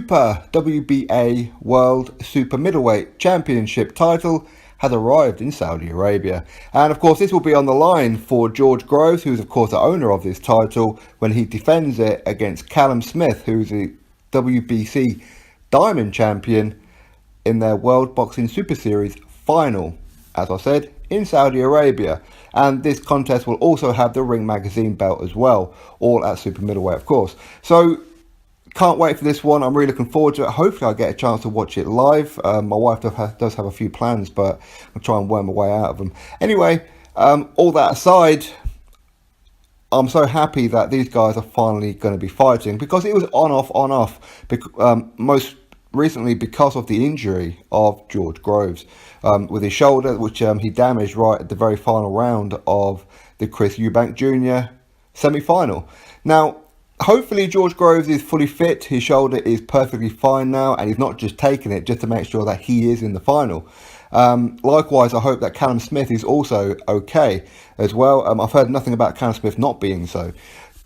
Super WBA World Super Middleweight Championship title has arrived in Saudi Arabia. And of course this will be on the line for George Groves, who's of course the owner of this title, when he defends it against Callum Smith, who's the WBC Diamond Champion, in their World Boxing Super Series final, as I said, in Saudi Arabia. And this contest will also have the Ring Magazine belt as well, all at super middleweight of course. So can't wait for this one. I'm really looking forward to it. Hopefully I'll get a chance to watch it live. My wife does have a few plans, but I'll try and worm my way out of them. Anyway, all that aside, I'm so happy that these guys are finally going to be fighting, because it was on off, most recently because of the injury of George Groves with his shoulder, which he damaged right at the very final round of the Chris Eubank Jr. semi-final. Now, hopefully George Groves is fully fit. His shoulder is perfectly fine now, and he's not just taking it just to make sure that he is in the final. Likewise, I hope that Callum Smith is also okay as well. I've heard nothing about Callum Smith not being so.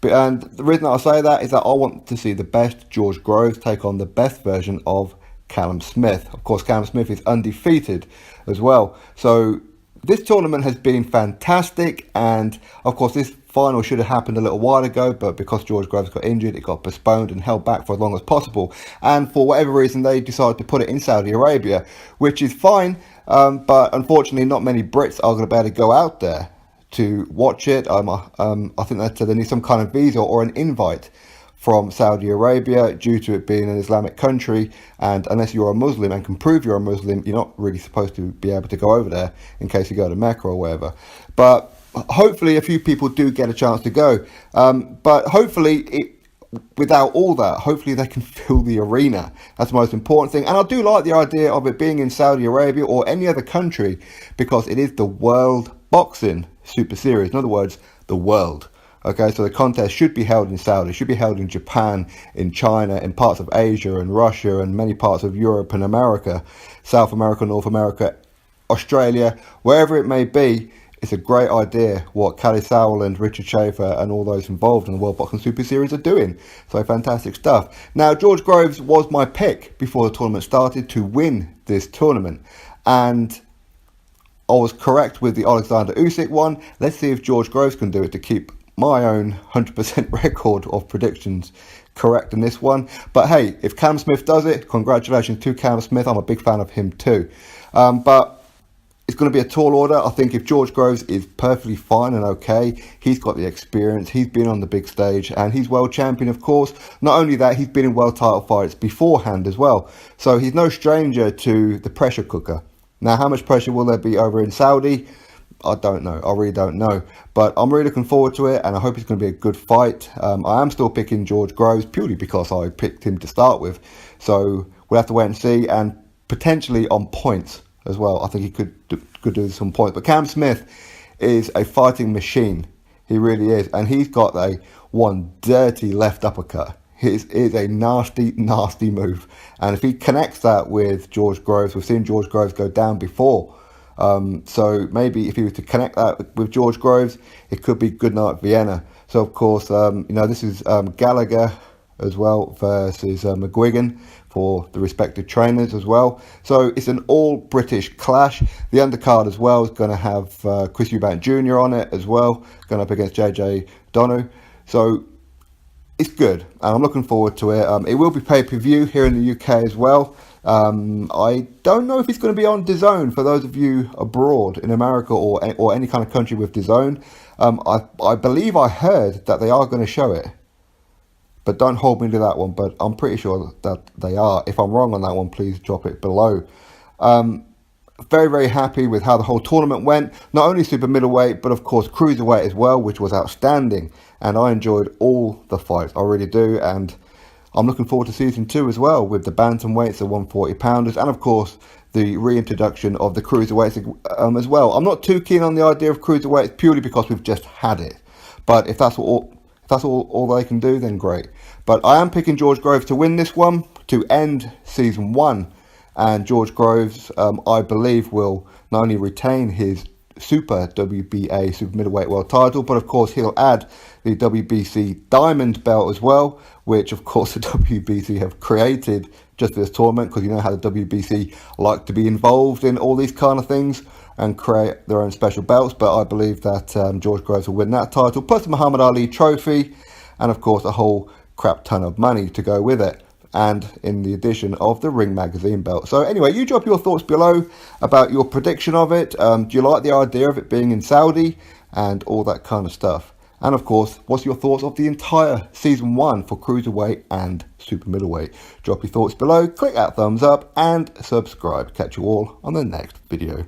And the reason I say that is that I want to see the best George Groves take on the best version of Callum Smith. Of course, Callum Smith is undefeated as well. So this tournament has been fantastic, and of course this final should have happened a little while ago, but because George Groves got injured, it got postponed and held back for as long as possible. And for whatever reason, they decided to put it in Saudi Arabia, which is fine, but unfortunately not many Brits are going to be able to go out there to watch it. I think that they need some kind of visa or an invite from Saudi Arabia, due to it being an Islamic country, and unless you're a Muslim and can prove you're a Muslim, you're not really supposed to be able to go over there in case you go to Mecca or wherever. But hopefully a few people do get a chance to go, but hopefully without all that, hopefully they can fill the arena. That's the most important thing. And I do like the idea of it being in Saudi Arabia or any other country, because it is the World Boxing Super Series. In other words, the world. Okay, so the contest should be held in Saudi, should be held in Japan, in China, in parts of Asia and Russia, and many parts of Europe and America, South America, North America, Australia, wherever it may be. It's a great idea what Kelly Sowland, Richard Schaefer and all those involved in the World Boxing Super Series are doing. So fantastic stuff. Now, George Groves was my pick before the tournament started to win this tournament, and I was correct with the Alexander Usyk one. Let's see if George Groves can do it to keep my own 100% record of predictions correct in this one. But hey, if Callum Smith does it, congratulations to Callum Smith. I'm a big fan of him too. But it's going to be a tall order. I think if George Groves is perfectly fine and okay, he's got the experience, he's been on the big stage, and he's world champion, of course. Not only that, he's been in world title fights beforehand as well. So he's no stranger to the pressure cooker. Now, how much pressure will there be over in Saudi? I don't know. I really don't know. But I'm really looking forward to it, and I hope it's going to be a good fight. I am still picking George Groves purely because I picked him to start with. So we'll have to wait and see, and potentially on points as well. I think he could do some points. But Cam Smith is a fighting machine. He really is. And he's got one dirty left uppercut. It is a nasty, nasty move. And if he connects that with George Groves, we've seen George Groves go down before. So maybe if he was to connect that with George Groves, it could be good night Vienna. So of course, this is Gallagher as well versus McGuigan for the respective trainers as well. So it's an all British clash. The undercard as well is going to have Chris Eubank Jr. on it as well, going up against JJ Donu. So it's good, and I'm looking forward to it. It will be pay-per-view here in the UK as well. I don't know if it's going to be on DAZN for those of you abroad in America or any kind of country with DAZN. I believe I heard that they are going to show it, but don't hold me to that one. But I'm pretty sure that they are. If I'm wrong on that one, please drop it below. Very, very happy with how the whole tournament went. Not only super middleweight, but of course cruiserweight as well, which was outstanding. And I enjoyed all the fights. I really do. And I'm looking forward to season 2 as well, with the bantamweights, the 140 pounders, and of course the reintroduction of the cruiserweights as well. I'm not too keen on the idea of cruiserweights purely because we've just had it. But if that's all they can do, then great. But I am picking George Groves to win this one, to end season 1. And George Groves, I believe, will not only retain his Super WBA Super Middleweight World title, but of course he'll add the WBC Diamond belt as well, which of course the WBC have created just for this tournament, because you know how the WBC like to be involved in all these kind of things and create their own special belts. But I believe that George Groves will win that title, plus the Muhammad Ali trophy, and of course a whole crap ton of money to go with it, and in the addition of the Ring Magazine belt. So anyway, you drop your thoughts below about your prediction of it. Do you like the idea of it being in Saudi and all that kind of stuff? And of course, what's your thoughts of the entire season 1 for cruiserweight and super middleweight? Drop your thoughts below, click that thumbs up and subscribe. Catch you all on the next video.